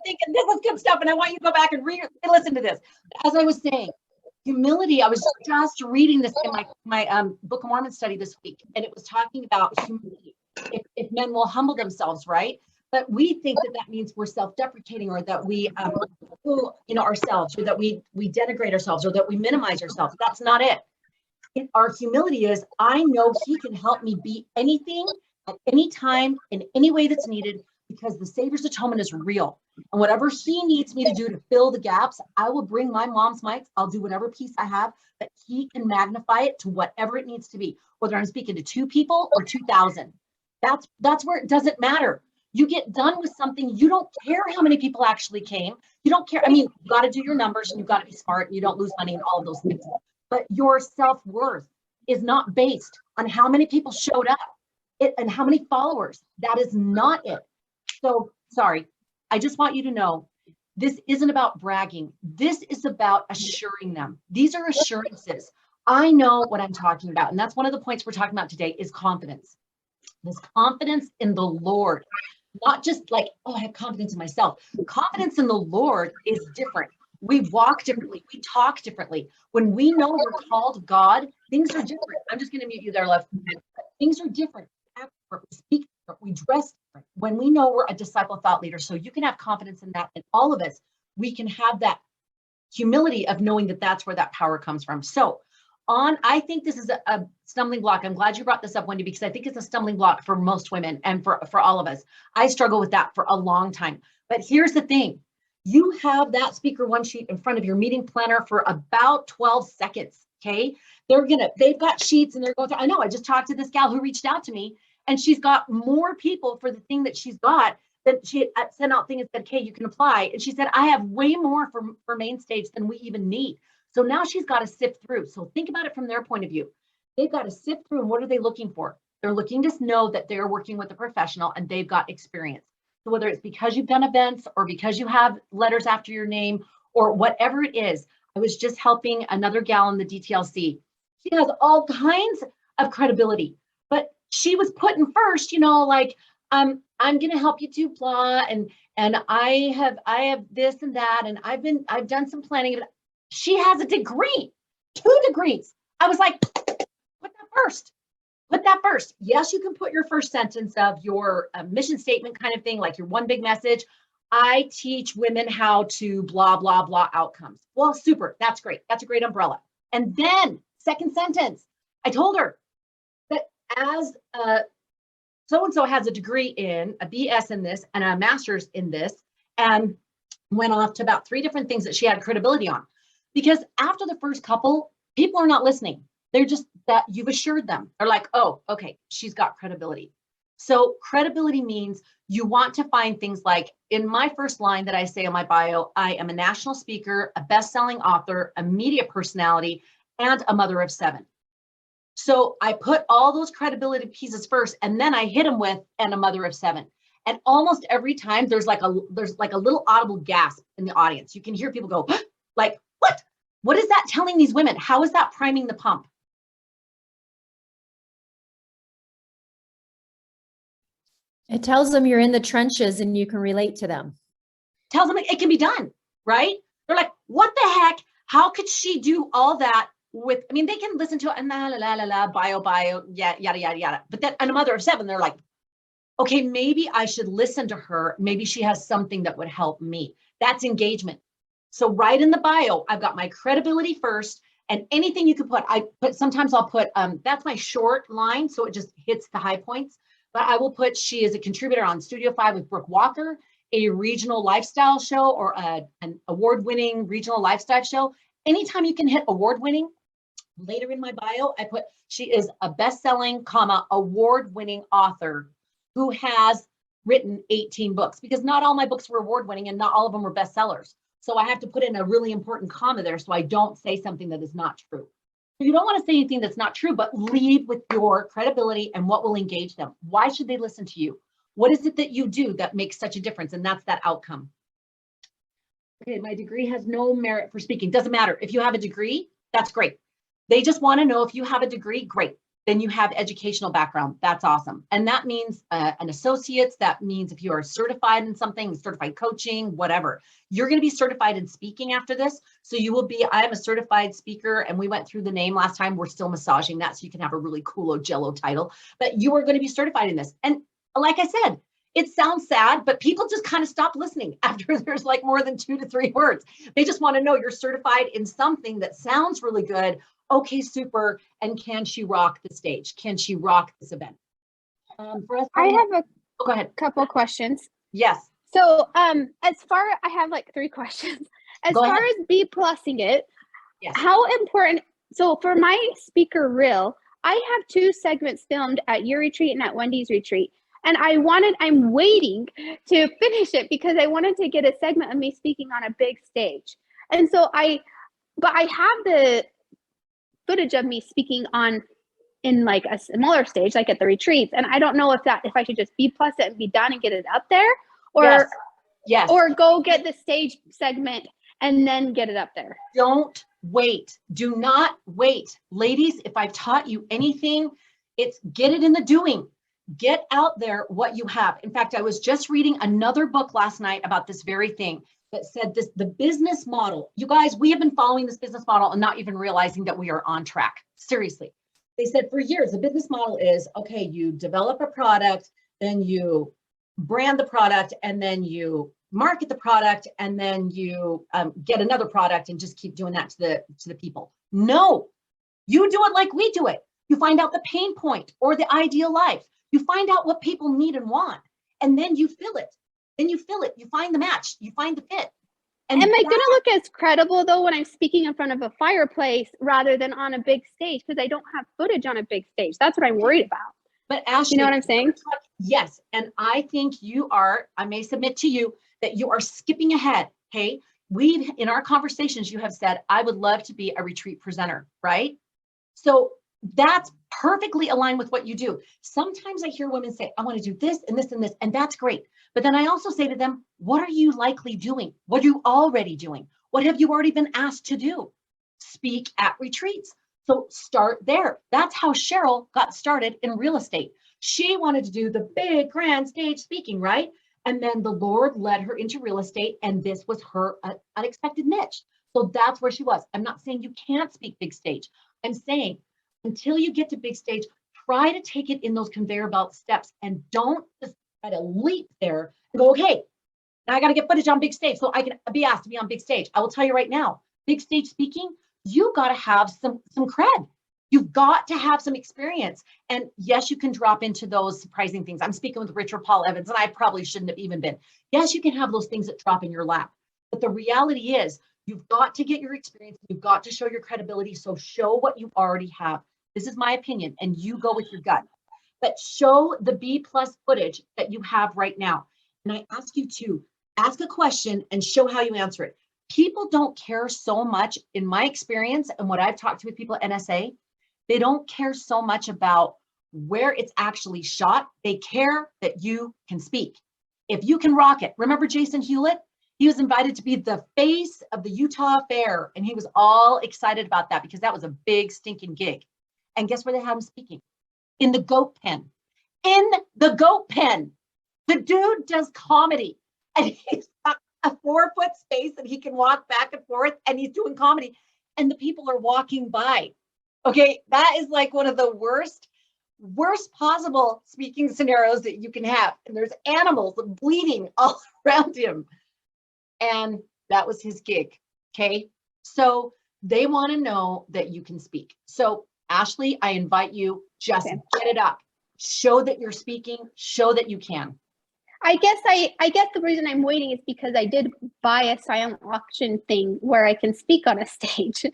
thinking this is good stuff, and I want you to go back and read and listen to this. As I was saying, humility. I was just reading this in my Book of Mormon study this week, and it was talking about humility. If men will humble themselves, right? But we think that means we're self-deprecating, or that we, ourselves, or that we denigrate ourselves, or that we minimize ourselves. That's not it. Our humility is, I know he can help me be anything at any time in any way that's needed, because the Savior's atonement is real. And whatever he needs me to do to fill the gaps, I will bring my mom's mics. I'll do whatever piece I have, that he can magnify it to whatever it needs to be, whether I'm speaking to 2 people or 2,000. That's where it doesn't matter. You get done with something, you don't care how many people actually came. You don't care. I mean, you got to do your numbers, and you've got to be smart, and you don't lose money and all of those things. But your self-worth is not based on how many people showed up and how many followers. That is not it. So sorry, I just want you to know, this isn't about bragging. This is about assuring them. These are assurances. I know what I'm talking about. And that's one of the points we're talking about today, is confidence. This confidence in the Lord, not just like, oh, I have confidence in myself. Confidence in the Lord is different. We walk differently. We talk differently. When we know we're called God, things are different. I'm just going to mute you there, love. Things are different. We act different. We speak different. We dress different. When we know we're a disciple thought leader, so you can have confidence in that. And all of us, we can have that humility of knowing that that's where that power comes from. So I think this is a stumbling block. I'm glad you brought this up, Wendy, because I think it's a stumbling block for most women and for all of us. I struggle with that for a long time. But here's the thing. You have that speaker one sheet in front of your meeting planner for about 12 seconds, okay? They've got sheets and they're going through. I know, I just talked to this gal who reached out to me, and she's got more people for the thing that she's got that she had sent out thing and said, okay, you can apply. And she said, I have way more for main stage than we even need. So now she's got to sift through. So think about it from their point of view. They've got to sift through, and what are they looking for? They're looking to know that they're working with a professional and they've got experience. So whether it's because you've done events, or because you have letters after your name, or whatever it is. I was just helping another gal in the DTLC. She has all kinds of credibility, but she was putting first, like, I'm going to help you do blah, and I have this and that, and I've done some planning. She has a degree, 2 degrees. I was like, put that first. Put that first. Yes, you can put your first sentence of your mission statement kind of thing, like your one big message. I teach women how to blah, blah, blah outcomes. Well, super. That's great. That's a great umbrella. And then second sentence, I told her that as so-and-so has a degree in a BS in this and a master's in this, and went off to about 3 different things that she had credibility on. Because after the first couple, people are not listening. They're just that you've assured them. They're like, oh, okay, she's got credibility. So credibility means you want to find things like, in my first line that I say on my bio, I am a national speaker, a best-selling author, a media personality, and a mother of 7. So I put all those credibility pieces first, and then I hit them with, and a mother of 7. And almost every time there's like a little audible gasp in the audience. You can hear people go, like, what? What is that telling these women? How is that priming the pump? It tells them you're in the trenches and you can relate to them. Tells them it can be done, right? They're like, what the heck? How could she do all that with, I mean, they can listen to it and bio, yeah, yada, yada, yada. But then, and a mother of 7, they're like, okay, maybe I should listen to her. Maybe she has something that would help me. That's engagement. So right in the bio, I've got my credibility first, and anything you could put, sometimes I'll put, that's my short line, so it just hits the high points. But I will put, she is a contributor on Studio 5 with Brooke Walker, a regional lifestyle show, or an award-winning regional lifestyle show. Anytime you can hit award-winning, later in my bio, I put, she is a best-selling, award-winning author who has written 18 books, because not all my books were award-winning and not all of them were bestsellers. So I have to put in a really important comma there so I don't say something that is not true. So you don't want to say anything that's not true, but lead with your credibility and what will engage them. Why should they listen to you? What is it that you do that makes such a difference? And that's that outcome. Okay, my degree has no merit for speaking. Doesn't matter. If you have a degree, that's great. They just want to know if you have a degree, great. then you have educational background. That's awesome. And that means an associate's. That means if you are certified in something, certified coaching, whatever, you're going to be certified in speaking after this. So you will be, I'm a certified speaker, and we went through the name last time. We're still massaging that so you can have a really cool Jello title, but you are going to be certified in this. And like I said, it sounds sad, but people just kind of stop listening after there's like more than 2 to 3 words. They just want to know you're certified in something that sounds really good. Okay, super. And can she rock the stage? Can she rock this event? For us, I have a go ahead. couple questions. Yes. So I have like 3 questions. As far as B plussing it, yes. How important, so for my speaker reel, I have 2 segments filmed at your retreat and at Wendy's retreat. And I'm waiting to finish it because I wanted to get a segment of me speaking on a big stage. And so I have the footage of me speaking in like a smaller stage, like at the retreats. And I don't know if I should just B plus it and be done and get it up there, or yes. Or go get the stage segment and then get it up there. Don't wait. Do not wait. Ladies, if I've taught you anything, it's get it in the doing. Get out there what you have. In fact, I was just reading another book last night about this very thing that said this, the business model. You guys, we have been following this business model and not even realizing that we are on track. Seriously. They said for years, the business model is, okay, you develop a product, then you brand the product, and then you market the product, and then you get another product and just keep doing that to the people. No, you do it like we do it. You find out the pain point or the ideal life. You find out what people need and want, and then you fill it. Then you fill it. You find the match. You find the fit. And am I going to look as credible though when I'm speaking in front of a fireplace rather than on a big stage, because I don't have footage on a big stage? That's what I'm worried about. But Ashley, you know what I'm saying? Yes, and I think you are. I may submit to you that you are skipping ahead. Okay, in our conversations, you have said I would love to be a retreat presenter, right? So that's perfectly aligned with what you do. Sometimes I hear women say, I want to do this and this and this, and that's great. But then I also say to them, what are you likely doing? What are you already doing? What have you already been asked to do? Speak at retreats. So start there. That's how Cheryl got started in real estate. She wanted to do the big grand stage speaking, right? And then the Lord led her into real estate, and this was her unexpected niche. So that's where she was. I'm not saying you can't speak big stage. I'm saying until you get to big stage, try to take it in those conveyor belt steps, and don't just try to leap there and go, okay, now I got to get footage on big stage so I can be asked to be on big stage. I will tell you right now, big stage speaking, you got to have some cred. You've got to have some experience. And yes, you can drop into those surprising things. I'm speaking with Richard Paul Evans, and I probably shouldn't have even been. Yes, you can have those things that drop in your lap. But the reality is you've got to get your experience. You've got to show your credibility. So show what you already have. This is my opinion, and you go with your gut. But show the B plus footage that you have right now. And I ask you to ask a question and show how you answer it. People don't care so much, in my experience and what I've talked to with people at NSA, they don't care so much about where it's actually shot. They care that you can speak. If you can rock it. Remember Jason Hewlett? He was invited to be the face of the Utah Fair, and he was all excited about that because that was a big stinking gig. And guess where they had him speaking? In the goat pen. In the goat pen. The dude does comedy, and he's got a 4-foot space that he can walk back and forth, and he's doing comedy, and the people are walking by. Okay, that is like one of the worst possible speaking scenarios that you can have. And there's animals bleeding all around him. And that was his gig. Okay, so they want to know that you can speak. So Ashley, I invite you, just get it up. Show that you're speaking, show that you can. I guess the reason I'm waiting is because I did buy a silent auction thing where I can speak on a stage,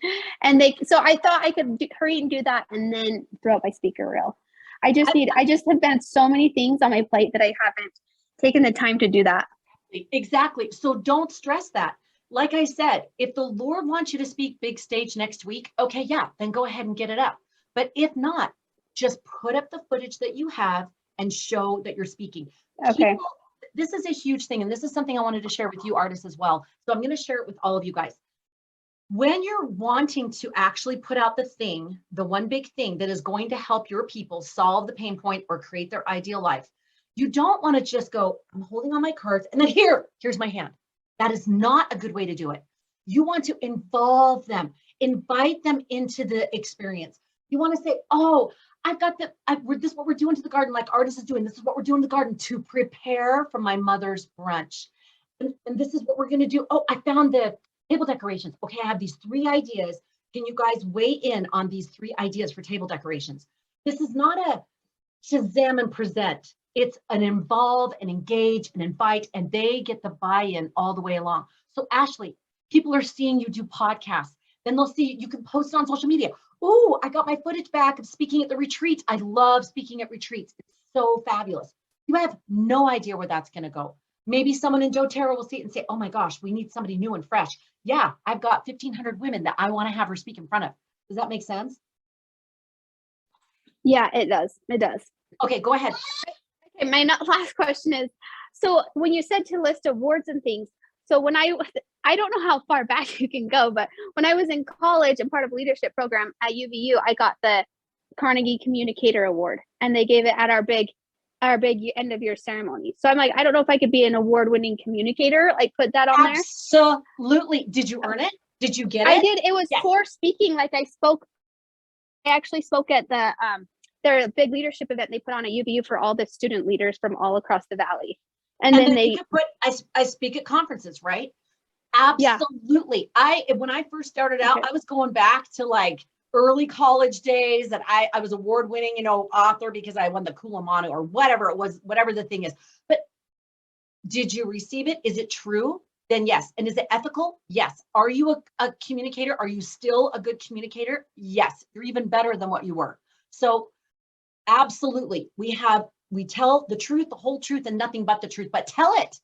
and so I thought I could hurry and do that and then throw up my speaker reel. I just have been so many things on my plate that I haven't taken the time to do that. Exactly. So don't stress that. Like I said, if the Lord wants you to speak big stage next week, okay, yeah, then go ahead and get it up. But if not, just put up the footage that you have and show that you're speaking. Okay. This is a huge thing, and this is something I wanted to share with you artists as well. So I'm going to share it with all of you guys. when you're wanting to actually put out the thing, the one big thing that is going to help your people solve the pain point or create their ideal life, you don't want to just go, I'm holding on my cards and then here's my hand. That is not a good way to do it. You want to involve them, invite them into the experience. You want to say, oh, I've got this is what we're doing to the garden, like artist is doing. This is what we're doing to the garden to prepare for my mother's brunch. And this is what we're going to do. Oh, I found the table decorations. Okay, I have these 3 ideas. Can you guys weigh in on these 3 ideas for table decorations? This is not a Shazam and present. It's an involve and engage and invite, and they get the buy-in all the way along. So Ashley, people are seeing you do podcasts. Then they'll see you can post it on social media. Oh, I got my footage back of speaking at the retreat. I love speaking at retreats. It's so fabulous. You have no idea where that's going to go. Maybe someone in doTERRA will see it and say, oh my gosh, we need somebody new and fresh. Yeah, I've got 1,500 women that I want to have her speak in front of. Does that make sense? Yeah, it does. It does. Okay, go ahead. Okay, my last question is, so when you said to list awards and things, so when I don't know how far back you can go, but when I was in college and part of leadership program at UVU, I got the Carnegie Communicator Award, and they gave it at our big end of year ceremony. So I'm like, I don't know if I could be an award-winning communicator, like put that on there. Absolutely. Did you earn it? Did you get it? I did. It was for speaking. Like I actually spoke at the their big leadership event they put on at UVU for all the student leaders from all across the valley. And then they put, I speak at conferences, right? Absolutely. Yeah. When I first started out, I was going back to like early college days that I was award-winning, author because I won the Kulamanu or whatever it was, whatever the thing is. But did you receive it? Is it true? Then yes. And is it ethical? Yes. Are you a communicator? Are you still a good communicator? Yes. You're even better than what you were. So absolutely. We tell the truth, the whole truth, and nothing but the truth, but tell it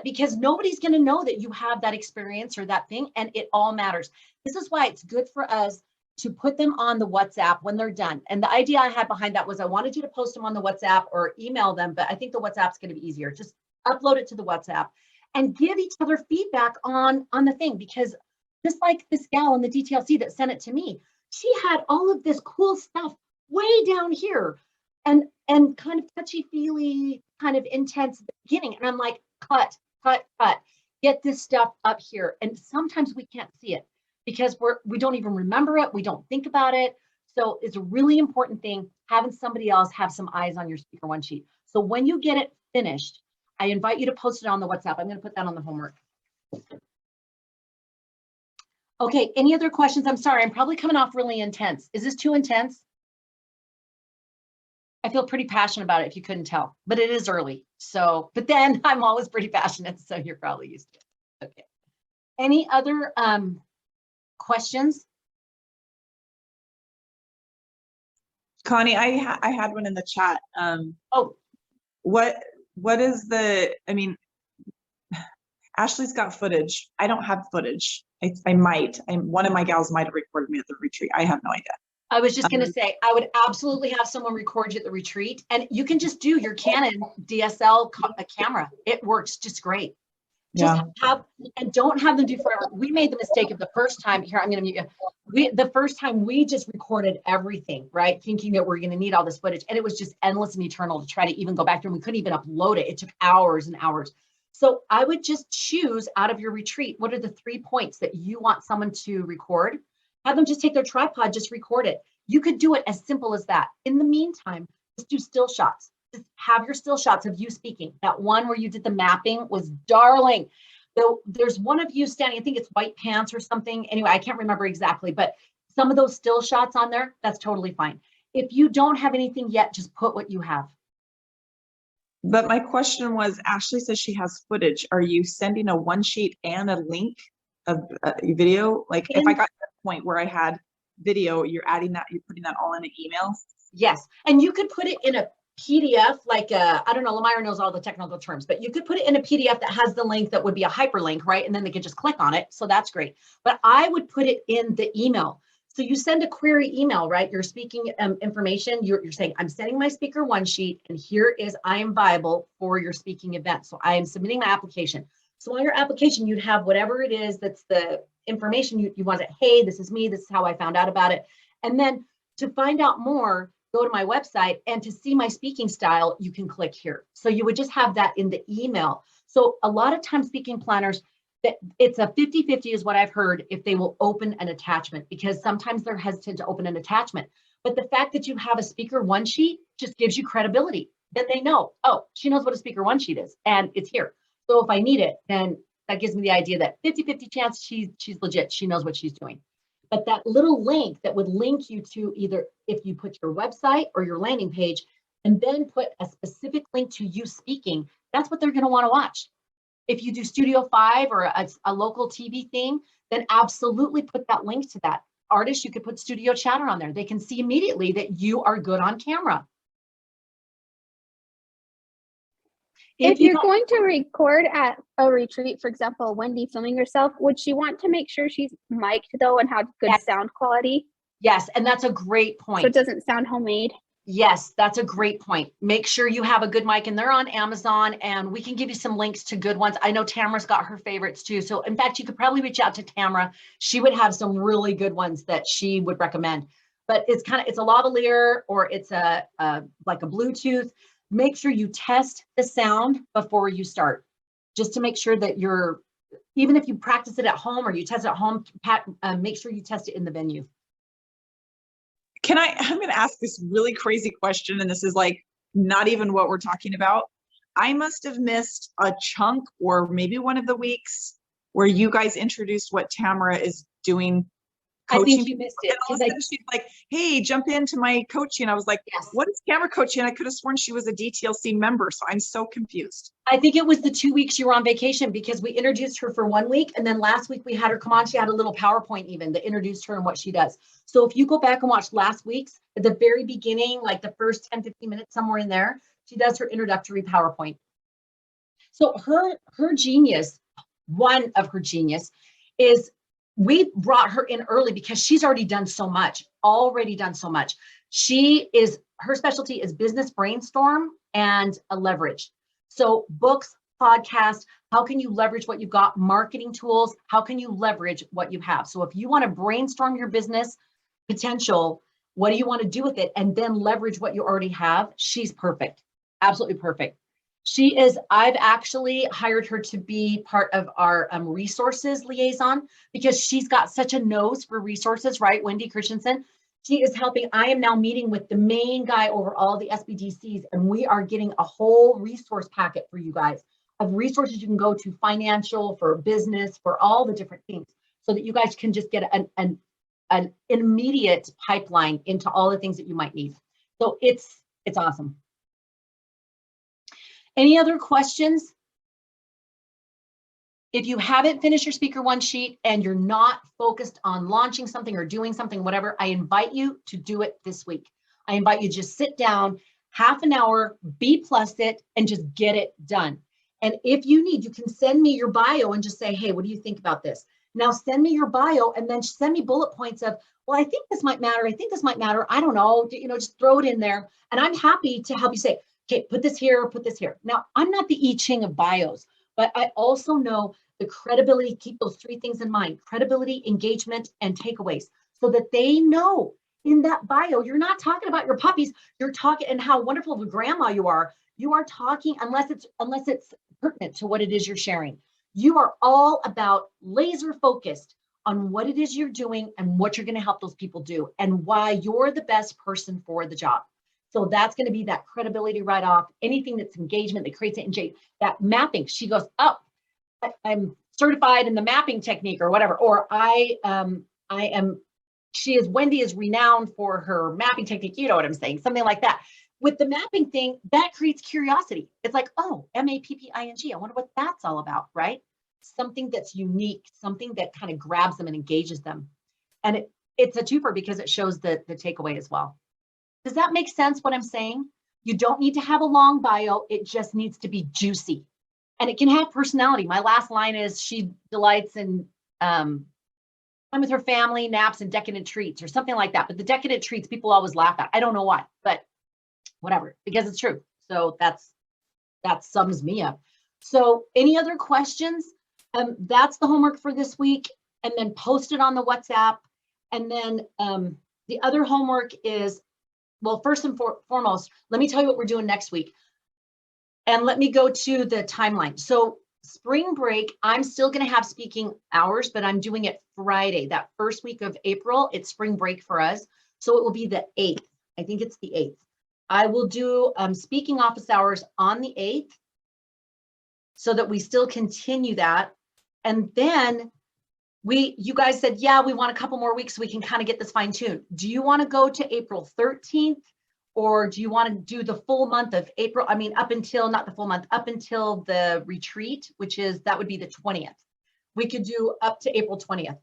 because nobody's going to know that you have that experience or that thing, and it all matters. This is why it's good for us to put them on the WhatsApp when they're done. And the idea I had behind that was I wanted you to post them on the WhatsApp or email them, but I think the WhatsApp's going to be easier. Just upload it to the WhatsApp and give each other feedback on the thing, because just like this gal in the DTLC that sent it to me, she had all of this cool stuff way down here and kind of touchy-feely, kind of intense at the beginning. And I'm like, cut, get this stuff up here. And sometimes we can't see it because we don't even remember it. We don't think about it. So it's a really important thing, having somebody else have some eyes on your speaker one sheet. So when you get it finished, I invite you to post it on the WhatsApp. I'm going to put that on the homework. Okay, any other questions? I'm sorry, I'm probably coming off really intense. Is this too intense? I feel pretty passionate about it if you couldn't tell, but it is early. So, but then I'm always pretty passionate, so you're probably used to it. Okay. Any other questions? Connie, I had one in the chat. What is Ashley's got footage. I don't have footage. I might. One of my gals might have recorded me at the retreat. I have no idea. I was just going to say, I would absolutely have someone record you at the retreat, and you can just do your Canon DSL camera. It works just great. Just don't have them do forever. We made the mistake of the first time. Here, I'm going to mute you. The first time we just recorded everything, right? Thinking that we're going to need all this footage, and it was just endless and eternal to try to even go back there. And we couldn't even upload it. It took hours and hours. So I would just choose out of your retreat, what are the 3 points that you want someone to record? Have them just take their tripod, just record it. You could do it as simple as that. In the meantime, just do still shots. Just have your still shots of you speaking. That one where you did the mapping was darling. There's one of you standing, I think it's white pants or something. Anyway, I can't remember exactly, but some of those still shots on there, that's totally fine. If you don't have anything yet, just put what you have. But my question was, Ashley says she has footage. Are you sending a one sheet and a link of video? Like if I got to the point where I had video, you're adding that, you're putting that all in an email? Yes, and you could put it in a PDF, like I don't know, Lemire knows all the technical terms, but you could put it in a PDF that has the link that would be a hyperlink, right? And then they could just click on it. So that's great. But I would put it in the email. So you send a query email, right? You're speaking information. You're saying, I'm sending my speaker one sheet, and here is I am viable for your speaking event. So I am submitting my application. So on your application, you'd have whatever it is that's the information. You want to, hey, this is me. This is how I found out about it. And then to find out more, go to my website, and to see my speaking style, you can click here. So you would just have that in the email. So a lot of times speaking planners, that it's a 50-50 is what I've heard, if they will open an attachment, because sometimes they're hesitant to open an attachment. But the fact that you have a speaker one sheet just gives you credibility. Then they know, oh, she knows what a speaker one sheet is, and it's here. So if I need it, then that gives me the idea that 50-50 chance she's legit. She knows what she's doing. But that little link that would link you to either if you put your website or your landing page, and then put a specific link to you speaking, that's what they're going to want to watch. If you do Studio 5 or a local TV thing, then absolutely put that link to that. Artists, you could put Studio Chatter on there. They can see immediately that you are good on camera. If you're going to record at a retreat, for example, Wendy filming herself, would she want to make sure she's mic'd though and have good sound quality? Yes, and that's a great point. So it doesn't sound homemade. Yes, that's a great point. Make sure you have a good mic, and they're on Amazon, and we can give you some links to good ones. I know Tamara's got her favorites too. So in fact, you could probably reach out to Tamara. She would have some really good ones that she would recommend. But it's a lavalier, or it's like a Bluetooth. Make sure you test the sound before you start, just to make sure that even if you practice it at home or you test it at home, make sure you test it in the venue. I'm going to ask this really crazy question, and this is like not even what we're talking about. I must have missed a chunk, or maybe one of the weeks, where you guys introduced what Tamara is doing. Coaching. I think you missed it. And all of a sudden she's like, hey, jump into my coaching. I was like, yes. What is camera coaching? I could have sworn she was a DTLC member. So I'm so confused. I think it was the 2 weeks you were on vacation, because we introduced her for 1 week. And then last week we had her come on. She had a little PowerPoint even that introduced her and what she does. So if you go back and watch last week's, at the very beginning, like the first 10, 15 minutes, somewhere in there, she does her introductory PowerPoint. So her genius, one of her genius, is we brought her in early because she's already done so much. Her specialty is business brainstorm and a leverage. So books, podcasts, how can you leverage what you've got? Marketing tools, how can you leverage what you have? So if you want to brainstorm your business potential, what do you want to do with it? And then leverage what you already have. She's perfect. Absolutely perfect. I've actually hired her to be part of our resources liaison, because she's got such a nose for resources, right? Wendy Christensen. She is helping. I am now meeting with the main guy over all the SBDCs, and we are getting a whole resource packet for you guys of resources you can go to, financial, for business, for all the different things, so that you guys can just get an immediate pipeline into all the things that you might need. So it's awesome. Any other questions? If you haven't finished your speaker one sheet and you're not focused on launching something or doing something, whatever, I invite you to do it this week. I invite you to just sit down, half an hour, B+ it, and just get it done. And if you need, you can send me your bio and just say, hey, what do you think about this? Now send me your bio, and then send me bullet points of, well, I think this might matter. I think this might matter. I don't know, just throw it in there. And I'm happy to help you say, okay, put this here, put this here. Now, I'm not the I Ching of bios, but I also know the credibility. Keep those 3 things in mind: credibility, engagement, and takeaways, so that they know in that bio, you're not talking about your puppies. You're talking and how wonderful of a grandma you are. You are talking, unless it's pertinent to what it is you're sharing. You are all about laser focused on what it is you're doing and what you're going to help those people do, and why you're the best person for the job. So that's going to be that credibility right off. Anything that's engagement that creates it. That mapping, she goes, oh, I'm certified in the mapping technique or whatever. Or Wendy is renowned for her mapping technique. You know what I'm saying? Something like that. With the mapping thing, that creates curiosity. It's like, oh, MAPPING. I wonder what that's all about, right? Something that's unique, something that kind of grabs them and engages them. And it's a twofer because it shows the takeaway as well. Does that make sense what I'm saying? You don't need to have a long bio. It just needs to be juicy. And it can have personality. My last line is, she delights in time with her family, naps, and decadent treats, or something like that. But the decadent treats, people always laugh at. I don't know why, but whatever, because it's true. So that sums me up. So any other questions? That's the homework for this week. and then post it on the WhatsApp. And then the other homework is, well, first and foremost, let me tell you what we're doing next week. And let me go to the timeline. So spring break, I'm still going to have speaking hours, but I'm doing it Friday. That first week of April, it's spring break for us. So it will be the 8th. I think it's the 8th. I will do speaking office hours on the 8th so that we still continue that. And then you guys said, yeah, we want a couple more weeks so we can kind of get this fine tuned. Do you want to go to April 13th? Or do you want to do the full month of April? I mean, up until, not the full month, up until the retreat, which is, that would be the 20th. We could do up to April 20th.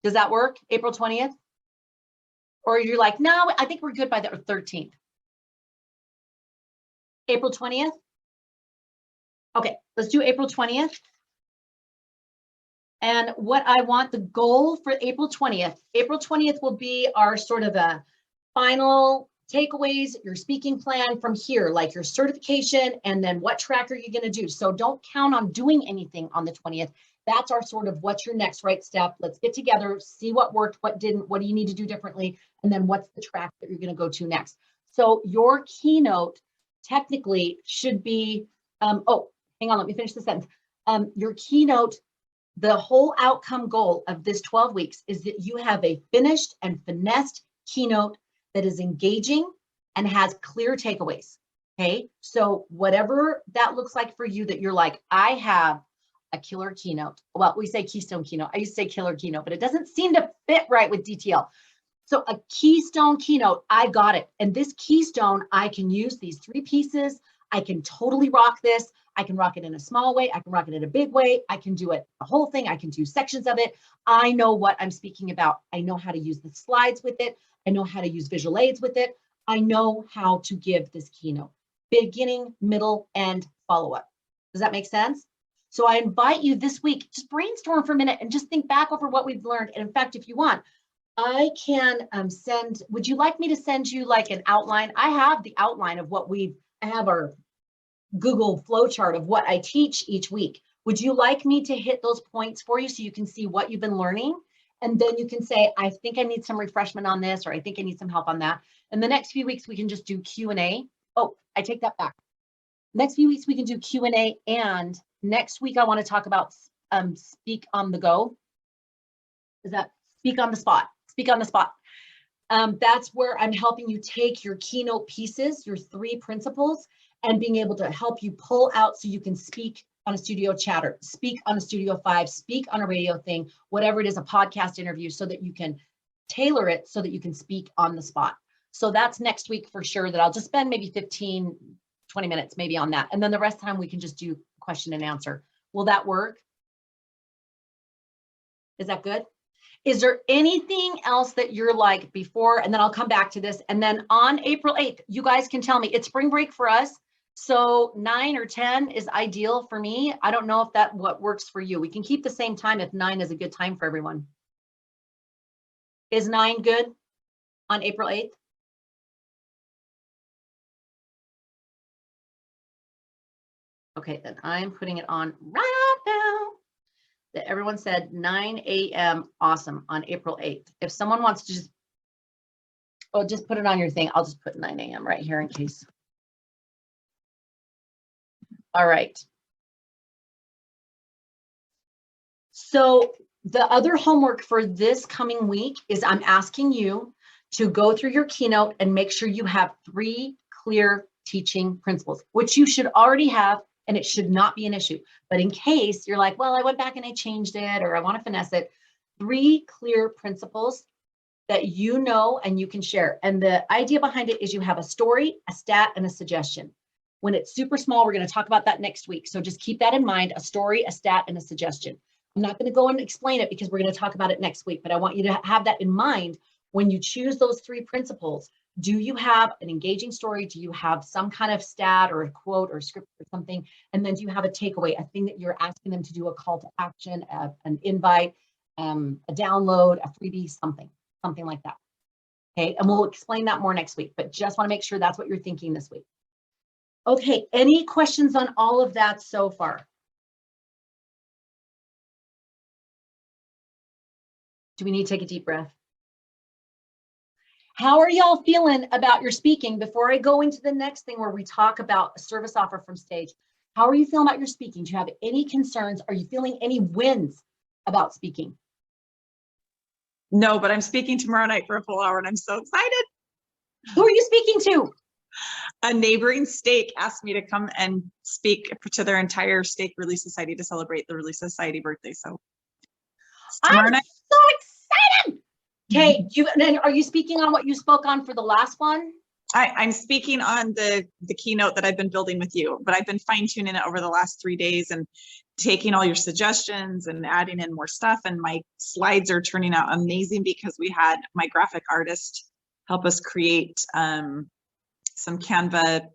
Does that work? April 20th? Or you're like, no, I think we're good by the 13th. April 20th? Okay, let's do April 20th. And what I want, the goal for April 20th will be our sort of a final takeaways, your speaking plan from here, like your certification, and then what track are you going to do? So don't count on doing anything on the 20th. That's our sort of what's your next right step. Let's get together, see what worked, what didn't, what do you need to do differently, and then what's the track that you're going to go to next. So your keynote technically should be, oh, hang on, let me finish the sentence. Your keynote, the whole outcome goal of this 12 weeks is that you have a finished and finessed keynote that is engaging and has clear takeaways, okay? So whatever that looks like for you, that you're like, I have a killer keynote. Well, we say Keystone keynote. I used to say killer keynote, but it doesn't seem to fit right with DTL. So a Keystone keynote, I got it. And this Keystone, I can use these 3 pieces. I can totally rock this. I can rock it in a small way. I can rock it in a big way. I can do it the whole thing. I can do sections of it. I know what I'm speaking about. I know how to use the slides with it. I know how to use visual aids with it. I know how to give this keynote. Beginning, middle, and follow-up. Does that make sense? So I invite you this week, just brainstorm for a minute and just think back over what we've learned. And in fact, if you want, I can would you like me to send you like an outline? I have the outline of what I have our Google flow chart of what I teach each week. Would you like me to hit those points for you so you can see what you've been learning? And then you can say, I think I need some refreshment on this, or I think I need some help on that. And the next few weeks, we can just do Q&A. Oh, I take that back. Next few weeks, we can do Q&A. And next week, I want to talk about speak on the go. Is that speak on the spot? Speak on the spot. That's where I'm helping you take your keynote pieces, your 3 principles, and being able to help you pull out so you can speak on a studio chatter, speak on a Studio 5, speak on a radio thing, whatever it is, a podcast interview, so that you can tailor it so that you can speak on the spot. So that's next week for sure, that I'll just spend maybe 15, 20 minutes maybe on that. And then the rest of the time we can just do question and answer. Will that work? Is that good? Is there anything else that you're like before? And then I'll come back to this. And then on April 8th, you guys can tell me. It's spring break for us. So 9 or 10 is ideal for me. I don't know if that what works for you. We can keep the same time if 9 is a good time for everyone. Is 9 good on April 8th? Okay, then I'm putting it on right now. That everyone said 9 a.m. awesome on April 8th. If someone wants to just put it on your thing, I'll just put 9 a.m. right here in case. All right. So the other homework for this coming week is I'm asking you to go through your keynote and make sure you have 3 clear teaching principles, which you should already have, and it should not be an issue. But in case you're like, well, I went back and I changed it, or I want to finesse it, 3 clear principles that you know and you can share. And the idea behind it is you have a story, a stat, and a suggestion. When it's super small, we're going to talk about that next week. So just keep that in mind, a story, a stat, and a suggestion. I'm not going to go and explain it because we're going to talk about it next week, but I want you to have that in mind when you choose those 3 principles. Do you have an engaging story? Do you have some kind of stat or a quote or a script or something? And then do you have a takeaway, a thing that you're asking them to do, a call to action, an invite, a download, a freebie, something like that. Okay, and we'll explain that more next week, but just want to make sure that's what you're thinking this week. Okay, any questions on all of that so far? Do we need to take a deep breath? How are y'all feeling about your speaking before I go into the next thing where we talk about a service offer from stage? How are you feeling about your speaking? Do you have any concerns? Are you feeling any wins about speaking? No, but I'm speaking tomorrow night for a full hour and I'm so excited. Who are you speaking to? A neighboring stake asked me to come and speak to their entire stake Relief Society to celebrate the Relief Society birthday. So tomorrow I'm night. so excited. Okay, are you speaking on what you spoke on for the last one? I'm speaking on the keynote that I've been building with you, but I've been fine tuning it over the last 3 days and taking all your suggestions and adding in more stuff. And my slides are turning out amazing because we had my graphic artist help us create some Canva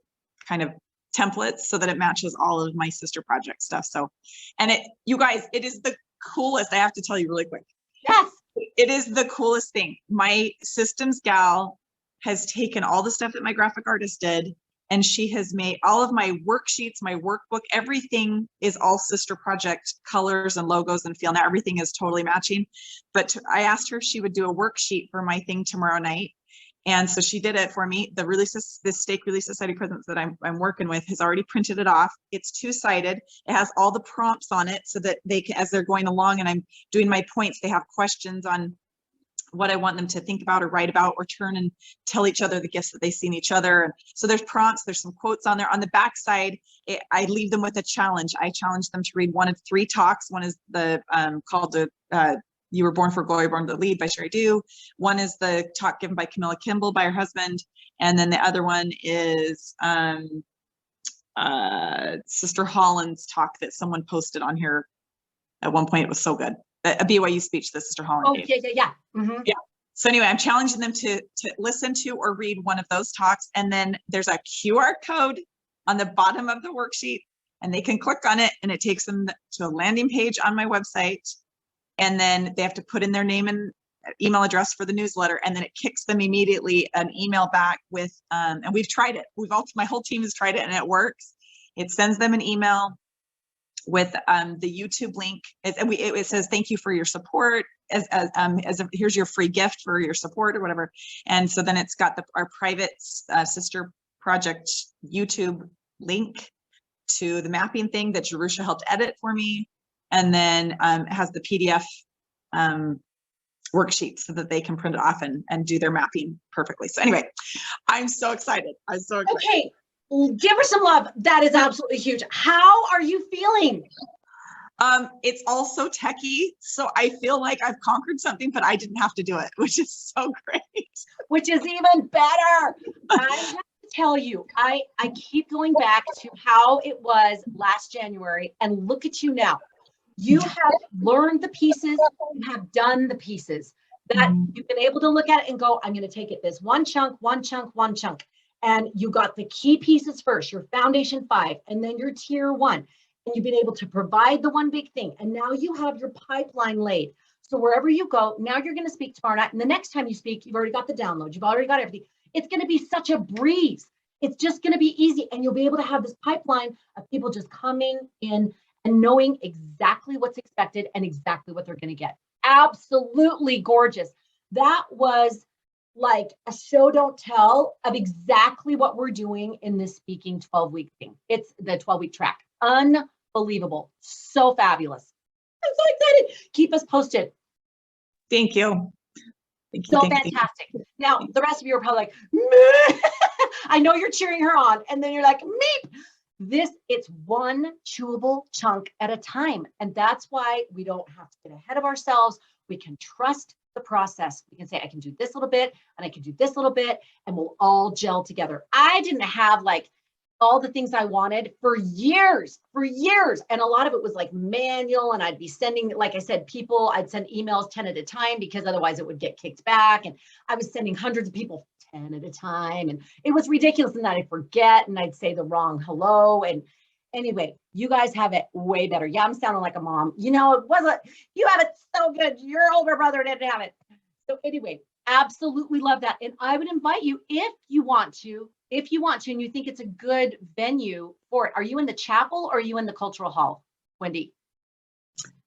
kind of templates so that it matches all of my sister project stuff. So, and you guys, it is the coolest. I have to tell you really quick. Yes. It is the coolest thing. My systems gal has taken all the stuff that my graphic artist did, and she has made all of my worksheets, my workbook, everything is all sister project colors and logos and feel. Now everything is totally matching. But I asked her if she would do a worksheet for my thing tomorrow night. And so she did it for me. This Stake Relief Society presence that I'm working with has already printed it off. It's 2-sided. It has all the prompts on it so that they can, as they're going along and I'm doing my points, they have questions on what I want them to think about or write about or turn and tell each other the gifts that they see in each other. And so there's prompts, there's some quotes on there. On the back side, I leave them with a challenge. I challenge them to read one of 3 talks. One is the called the You Were Born for Glory, Born to Lead by Sherry Dew. One is the talk given by Camilla Kimball by her husband. And then the other one is Sister Holland's talk that someone posted on here at one point. It was so good. A BYU speech that Sister Holland gave. Yeah. Mm-hmm. Yeah. So anyway, I'm challenging them to listen to or read one of those talks. And then there's a QR code on the bottom of the worksheet and they can click on it and it takes them to a landing page on my website. And then they have to put in their name and email address for the newsletter. And then it kicks them immediately an email back with, and we've tried it. My whole team has tried it and it works. It sends them an email with the YouTube link. It says, thank you for your support. Here's your free gift for your support or whatever. And so then it's got our private sister project YouTube link to the mapping thing that Jerusha helped edit for me. And then it has the PDF worksheet so that they can print it off and do their mapping perfectly. So anyway, I'm so excited. I'm so excited. Okay, give her some love. That is absolutely huge. How are you feeling? It's all so techy. So I feel like I've conquered something, but I didn't have to do it, which is so great. Which is even better. I have to tell you, I keep going back to how it was last January and look at you now. You have learned the pieces, you have done the pieces that you've been able to look at it and go, I'm going to take it this one chunk. And you got the key pieces first, your foundation 5, and then your tier 1. And you've been able to provide the one big thing. And now you have your pipeline laid. So wherever you go, now you're going to speak tomorrow night. And the next time you speak, you've already got the download. You've already got everything. It's going to be such a breeze. It's just going to be easy. And you'll be able to have this pipeline of people just coming in and knowing exactly what's expected and exactly what they're going to get. Absolutely gorgeous. That was like a show don't tell of exactly what we're doing in this speaking 12-week thing. It's the 12-week track. Unbelievable. So fabulous. I'm so excited. Keep us posted. Thank you. Thank you. So fantastic. Now, the rest of you are probably like, meh. I know you're cheering her on. And then you're like, meep. It's one chewable chunk at a time. And that's why we don't have to get ahead of ourselves. We can trust the process. We can say, I can do this little bit and I can do this little bit and we'll all gel together. I didn't have like all the things I wanted for years. And a lot of it was like manual and I'd be sending, like I said, I'd send emails 10 at a time because otherwise it would get kicked back. And I was sending hundreds of people 10 at a time. And it was ridiculous. And then I'd forget and I'd say the wrong hello. And anyway, you guys have it way better. Yeah, I'm sounding like a mom. You have it so good. Your older brother didn't have it. So anyway, absolutely love that. And I would invite you, if you want to, and you think it's a good venue for it. Are you in the chapel or are you in the cultural hall, Wendy?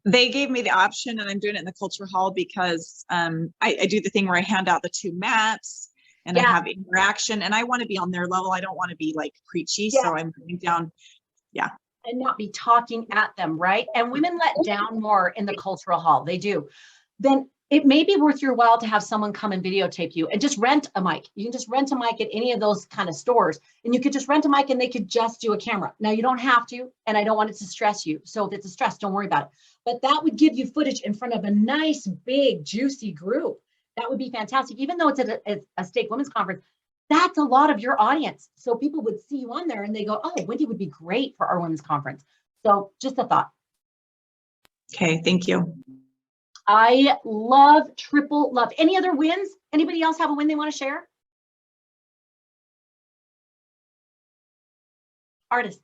They gave me the option, and I'm doing it in the culture hall because I do the thing where I hand out the 2 mats and I Yeah. have interaction, and I want to be on their level. I don't want to be like preachy. Yeah. So I'm putting down. And not be talking at them, right? And women let down more in the cultural hall. They do. Then it may be worth your while to have someone come and videotape you and just rent a mic. You can just rent a mic at any of those kind of stores, and you could just rent a mic and they could just do a camera. Now you don't have to, and I don't want it to stress you. So if it's a stress, don't worry about it. But that would give you footage in front of a nice, big, juicy group. That would be fantastic. Even though it's at a stake women's conference, that's a lot of your audience. So people would see you on there and they go, oh, Wendy would be great for our women's conference. So just a thought. Okay, thank you. I love, triple love. Any other wins? Anybody else have a win they want to share? Artist.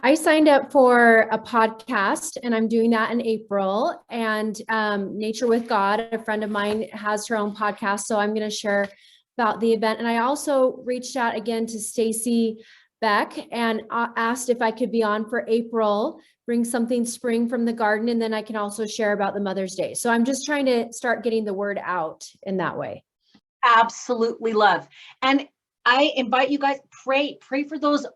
I signed up for a podcast and I'm doing that in April. And Nature with God, a friend of mine has her own podcast. So I'm going to share about the event. And I also reached out again to Stacy Beck and asked if I could be on for April, bring something spring from the garden. And then I can also share about the Mother's Day. So I'm just trying to start getting the word out in that way. Absolutely love. And I invite you guys, pray for those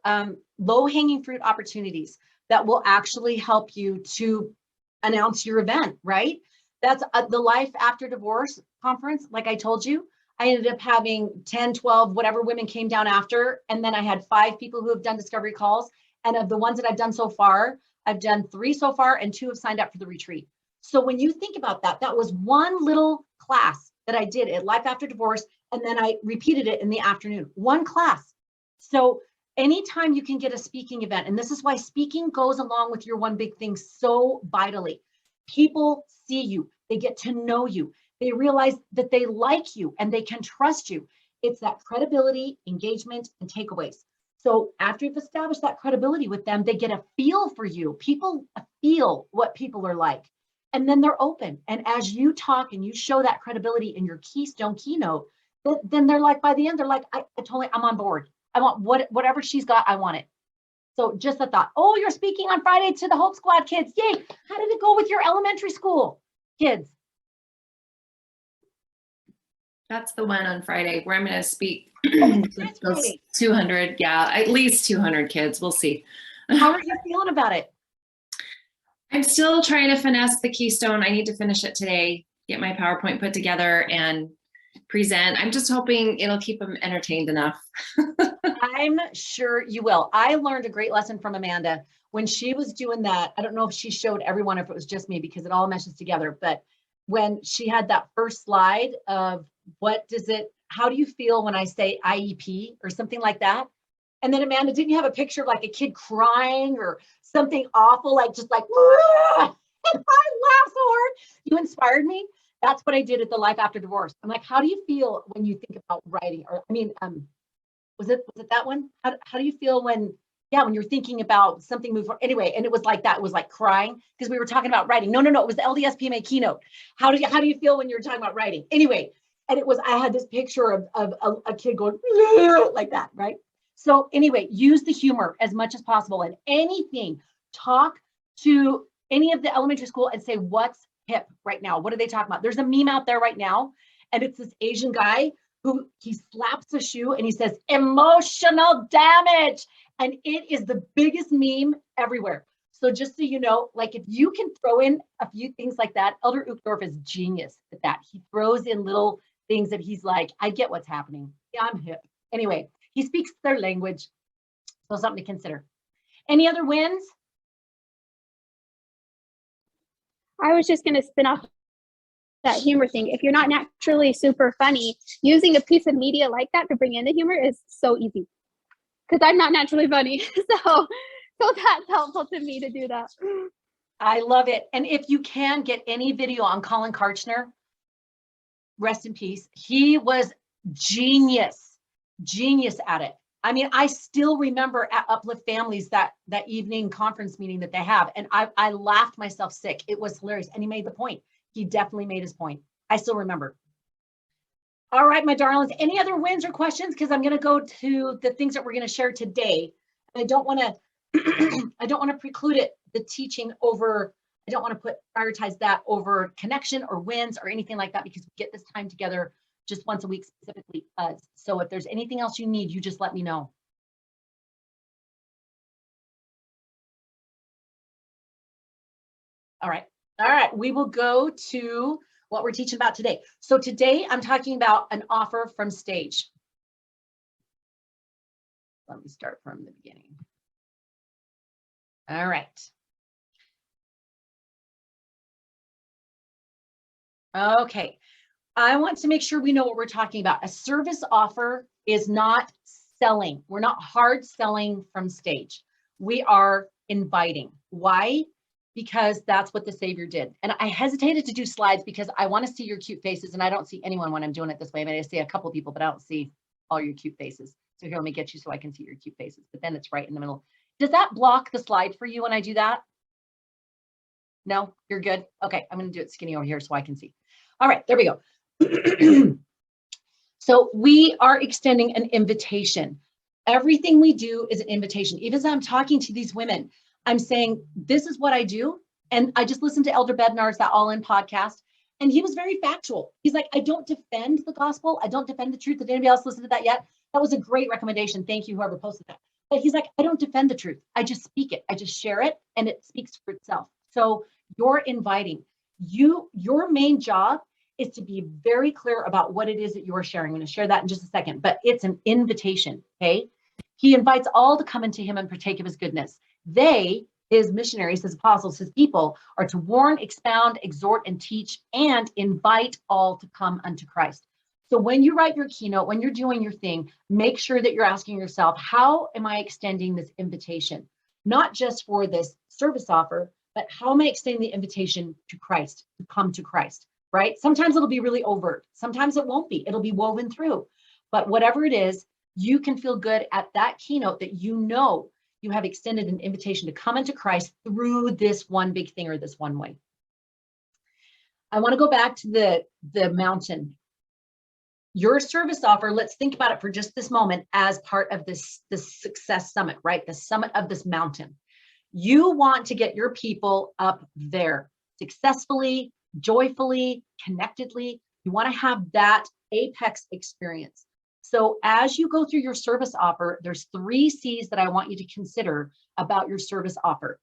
low-hanging fruit opportunities that will actually help you to announce your event, right? That's the Life After Divorce conference. Like I told you, I ended up having 10, 12, whatever women came down after. And then I had 5 people who have done discovery calls. And of the ones that I've done so far, I've done 3 so far and 2 have signed up for the retreat. So when you think about that, that was one little class that I did at Life After Divorce. And then I repeated it in the afternoon, 1 class. So anytime you can get a speaking event, and this is why speaking goes along with your one big thing so vitally. People see you, they get to know you, they realize that they like you and they can trust you. It's that credibility, engagement, and takeaways. So after you've established that credibility with them, they get a feel for you. People feel what people are like, and then they're open. And as you talk and you show that credibility in your Keystone keynote, then they're like, by the end, they're like, I'm on board. I want whatever she's got, I want it. So just a thought. Oh, you're speaking on Friday to the Hope Squad kids. Yay. How did it go with your elementary school kids? That's the one on Friday where I'm going to speak to those 200, at least 200 kids. We'll see. How are you feeling about it? I'm still trying to finesse the Keystone. I need to finish it today, get my PowerPoint put together and present. I'm just hoping it'll keep them entertained enough. I'm sure you will. I learned a great lesson from Amanda when she was doing that. I don't know if she showed everyone, if it was just me, because it all meshes together. But when she had that first slide of how do you feel when I say IEP or something like that? And then Amanda, didn't you have a picture of like a kid crying or something awful, like just like, and I laughed so hard. You inspired me. That's what I did at the Life After Divorce. I'm like, how do you feel when you think about writing? Or, was it that one? How do you feel when you're thinking about something moving forward? Anyway, and it was like that. It was like crying because we were talking about writing. No, it was the LDS PMA keynote. How do you feel when you're talking about writing? Anyway, and I had this picture of a kid going like that, right? So anyway, use the humor as much as possible and anything. Talk to any of the elementary school and say, what's hip right now? What are they talking about? There's a meme out there right now, and it's this Asian guy who he slaps a shoe and he says, emotional damage. And it is the biggest meme everywhere. So just so you know, like if you can throw in a few things like that, Elder Uchtdorf is genius at that. He throws in little things that he's like, I get what's happening. Yeah, I'm hip. Anyway, he speaks their language. So something to consider. Any other wins? I was just going to spin off that humor thing. If you're not naturally super funny, using a piece of media like that to bring in the humor is so easy. Because I'm not naturally funny. So that's helpful to me to do that. I love it. And if you can get any video on Colin Karchner, rest in peace. He was genius at it. I mean, I still remember at Uplift Families that evening conference meeting that they have. And I laughed myself sick. It was hilarious. And he made the point. He definitely made his point. I still remember. All right, my darlings, any other wins or questions? Because I'm going to go to the things that we're going to share today. I don't want to preclude the teaching over I don't want to prioritize that over connection or wins or anything like that, because we get this time together just once a week specifically. So if there's anything else you need, you just let me know. All right. All right. We will go to what we're teaching about today. So today I'm talking about an offer from stage. Let me start from the beginning. All right. Okay. I want to make sure we know what we're talking about. A service offer is not selling. We're not hard selling from stage. We are inviting. Why? Because that's what the Savior did. And I hesitated to do slides because I want to see your cute faces, and I don't see anyone when I'm doing it this way. I mean, I see a couple people, but I don't see all your cute faces. So here, let me get you so I can see your cute faces, but then it's right in the middle. Does that block the slide for you when I do that? No, you're good. Okay, I'm going to do it skinny over here so I can see. All right, there we go. So we are extending an invitation. Everything we do is an invitation. Even as I'm talking to these women, I'm saying, this is what I do. And I just listened to Elder Bednar's That All In podcast, and he was very factual. He's like, I don't defend the gospel. I don't defend the truth. Did anybody else listen to that yet? That was a great recommendation. Thank you, whoever posted that. But he's like, I don't defend the truth. I just speak it. I just share it, and it speaks for itself. So you're inviting. Your main job is to be very clear about what it is that you're sharing. I'm going to share that in just a second, but it's an invitation, okay? He invites all to come into him and partake of his goodness. They, his missionaries, his apostles, his people, are to warn, expound, exhort, and teach, and invite all to come unto Christ. So when you write your keynote, when you're doing your thing, make sure that you're asking yourself, how am I extending this invitation? Not just for this service offer, but how am I extending the invitation to Christ, to come to Christ, right? Sometimes it'll be really overt. Sometimes it won't be. It'll be woven through. But whatever it is, you can feel good at that keynote that you know you have extended an invitation to come into Christ through this one big thing or this one way. I want to go back to the mountain. Your service offer, let's think about it for just this moment as part of this success summit, right? The summit of this mountain. You want to get your people up there successfully, joyfully, connectedly. You want to have that apex experience. So as you go through your service offer, there's 3 C's that I want you to consider about your service offer: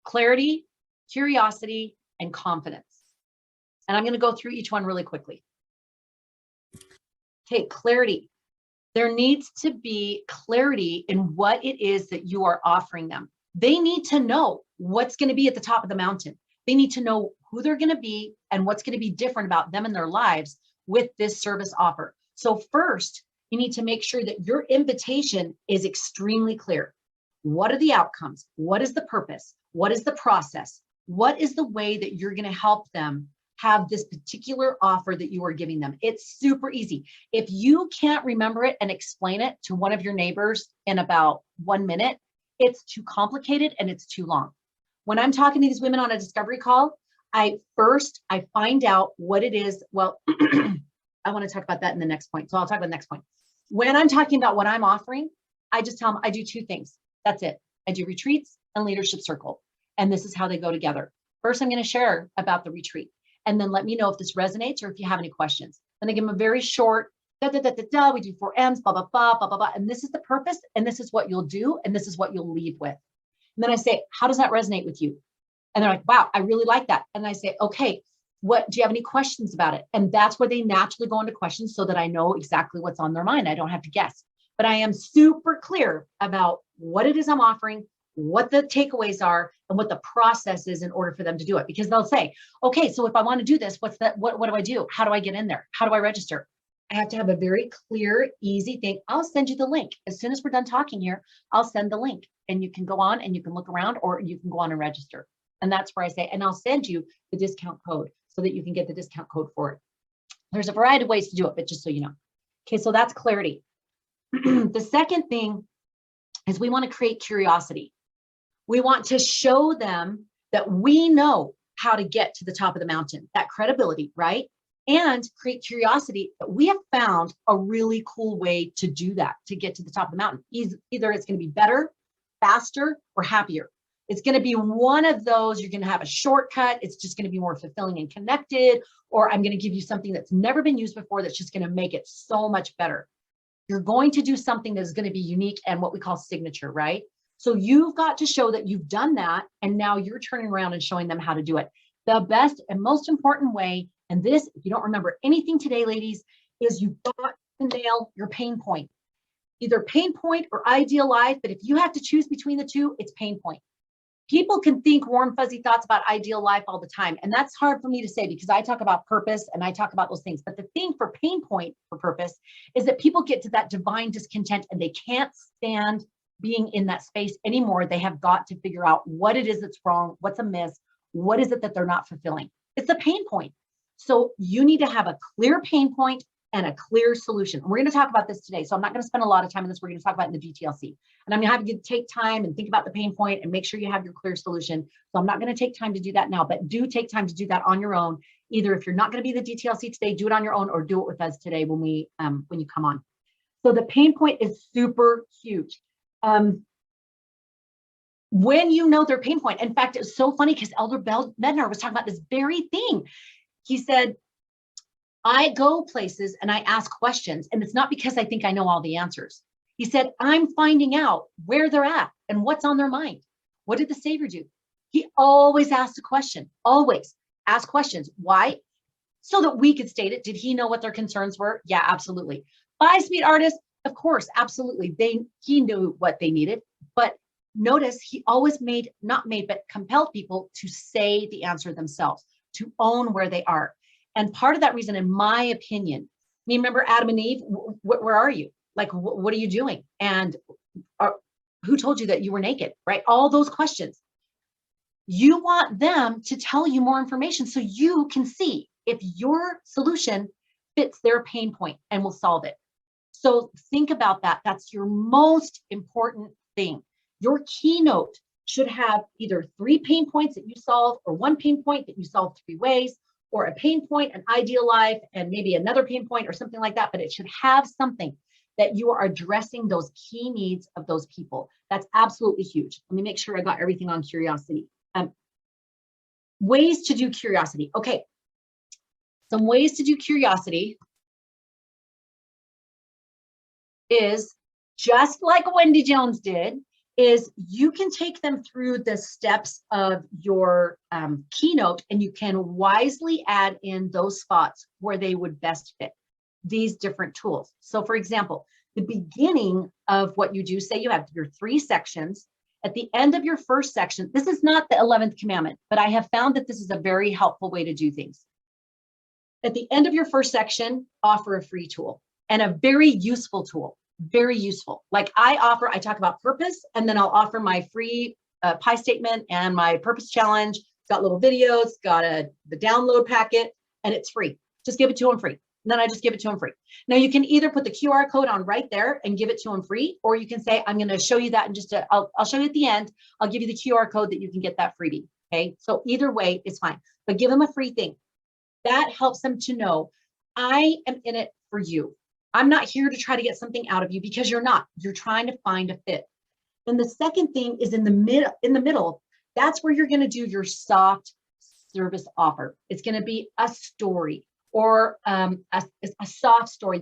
clarity, curiosity, and confidence. And I'm going to go through each one really quickly. Okay, clarity. There needs to be clarity in what it is that you are offering them. They need to know what's going to be at the top of the mountain. They need to know who they're going to be and what's going to be different about them and their lives with this service offer. So first, you need to make sure that your invitation is extremely clear. What are the outcomes? What is the purpose? What is the process? What is the way that you're going to help them have this particular offer that you are giving them? It's super easy. If you can't remember it and explain it to one of your neighbors in about 1 minute, it's too complicated and it's too long. When I'm talking to these women on a discovery call, I find out what it is. Well, I want to talk about that in the next point. So I'll talk about the next point. When I'm talking about what I'm offering, I just tell them I do 2 things. That's it. I do retreats and leadership circle. And this is how they go together. First, I'm going to share about the retreat. And then let me know if this resonates or if you have any questions. Then I give them a very short, we do 4 M's, blah, blah, blah, blah, blah, blah. And this is the purpose. And this is what you'll do. And this is what you'll leave with. And then I say, how does that resonate with you? And they're like, wow, I really like that. And I say, okay, do you have any questions about it? And that's where they naturally go into questions so that I know exactly what's on their mind. I don't have to guess, but I am super clear about what it is I'm offering, what the takeaways are, and what the process is in order for them to do it. Because they'll say, okay, so if I want to do this, what do I do? How do I get in there? How do I register? I have to have a very clear, easy thing. I'll send you the link. As soon as we're done talking here, I'll send the link and you can go on and you can look around, or you can go on and register. And that's where I say, and I'll send you the discount code so that you can get the discount code for it. There's a variety of ways to do it, but just so you know. Okay, so that's clarity. The second thing is we want to create curiosity. We want to show them that we know how to get to the top of the mountain, that credibility, right? And create curiosity that we have found a really cool way to do that, to get to the top of the mountain. Either it's going to be better, faster, or happier. It's going to be one of those. You're going to have a shortcut. It's just going to be more fulfilling and connected, or I'm going to give you something that's never been used before that's just going to make it so much better. You're going to do something that is going to be unique and what we call signature, right? So you've got to show that you've done that, and now you're turning around and showing them how to do it. The best and most important way, and this, if you don't remember anything today, ladies, is you've got to nail your pain point. Either pain point or ideal life, but if you have to choose between the two, it's pain point. People can think warm, fuzzy thoughts about ideal life all the time. And that's hard for me to say because I talk about purpose and I talk about those things. But the thing for pain point for purpose is that people get to that divine discontent and they can't stand being in that space anymore. They have got to figure out what it is that's wrong, what's amiss, what is it that they're not fulfilling. It's a pain point. So you need to have a clear pain point and a clear solution. And we're going to talk about this today. So I'm not going to spend a lot of time on this. We're going to talk about it in the DTLC. And I'm going to have you take time and think about the pain point and make sure you have your clear solution. So I'm not going to take time to do that now, but do take time to do that on your own. Either if you're not going to be the DTLC today, do it on your own, or do it with us today when you come on. So the pain point is super huge. When you know their pain point, in fact, it's so funny because Elder Bednar was talking about this very thing. He said, I go places and I ask questions, and it's not because I think I know all the answers. He said, I'm finding out where they're at and what's on their mind. What did the Savior do? He always asked a question, always ask questions. Why? So that we could state it. Did he know what their concerns were? Yeah, absolutely. Buy Sweet Artist, of course, absolutely. He knew what they needed, but notice he always but compelled people to say the answer themselves, to own where they are. And part of that reason, in my opinion, remember Adam and Eve, where are you? Like, what are you doing? And who told you that you were naked, right? All those questions. You want them to tell you more information so you can see if your solution fits their pain point and will solve it. So think about that. That's your most important thing. Your keynote should have either 3 pain points that you solve, or 1 pain point that you solve 3 ways, or a pain point, an ideal life, and maybe another pain point or something like that. But it should have something that you are addressing those key needs of those people. That's absolutely huge. Let me make sure I got everything on curiosity. Ways to do curiosity. Okay, some ways to do curiosity is just like Wendy Jones did, is you can take them through the steps of your keynote, and you can wisely add in those spots where they would best fit these different tools. So for example, the beginning of what you do, say you have your 3 sections. At the end of your first section, this is not the 11th commandment, but I have found that this is a very helpful way to do things. At the end of your first section, offer a free tool, and a very useful tool. Very useful. Like I talk about purpose, and then I'll offer my free pie statement and my purpose challenge. It's got little videos, got the download packet, and it's free. Just give it to them free. And then I just give it to them free. Now you can either put the QR code on right there and give it to them free, or you can say, I'm going to show you that in just I'll show you at the end. I'll give you the QR code that you can get that freebie. Okay. So either way is fine, but give them a free thing. That helps them to know I am in it for you. I'm not here to try to get something out of you, because you're not. You're trying to find a fit. Then the second thing is in the middle. That's where you're going to do your soft service offer. It's going to be a story, or a soft story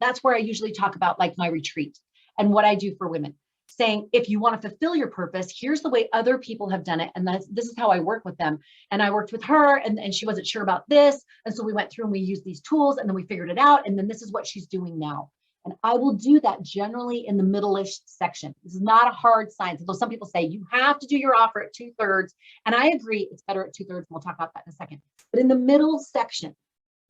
that's where I usually talk about, like my retreat and what I do for women, saying, if you want to fulfill your purpose, here's the way other people have done it. And this is how I work with them. And I worked with her, and she wasn't sure about this. And so we went through and we used these tools, and then we figured it out. And then this is what she's doing now. And I will do that generally in the middle-ish section. This is not a hard science. Although some people say you have to do your offer at 2/3. And I agree, it's better at 2/3. And we'll talk about that in a second. But in the middle section,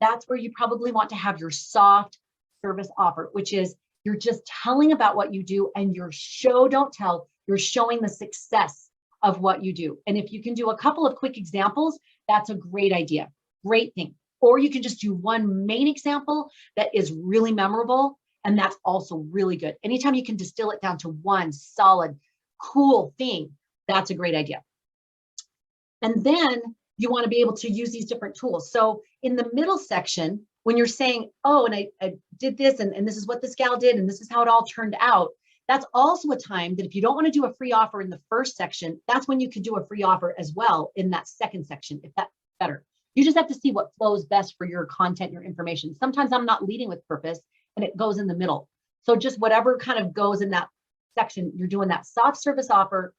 that's where you probably want to have your soft service offer, which is you're just telling about what you do, and your show don't tell. You're showing the success of what you do. And if you can do a couple of quick examples, that's a great idea, great thing. Or you can just do one main example that is really memorable, and that's also really good. Anytime you can distill it down to one solid, cool thing, that's a great idea. And then you want to be able to use these different tools. So in the middle section, when you're saying, oh, and I did this, and this is what this gal did, and this is how it all turned out, That's also a time that if you don't want to do a free offer in the first section, that's when you could do a free offer as well in that second section, if that's better. You just have to see what flows best for your content, your information. Sometimes I'm not leading with purpose and it goes in the middle. So just whatever kind of goes in that section, you're doing that soft service offer,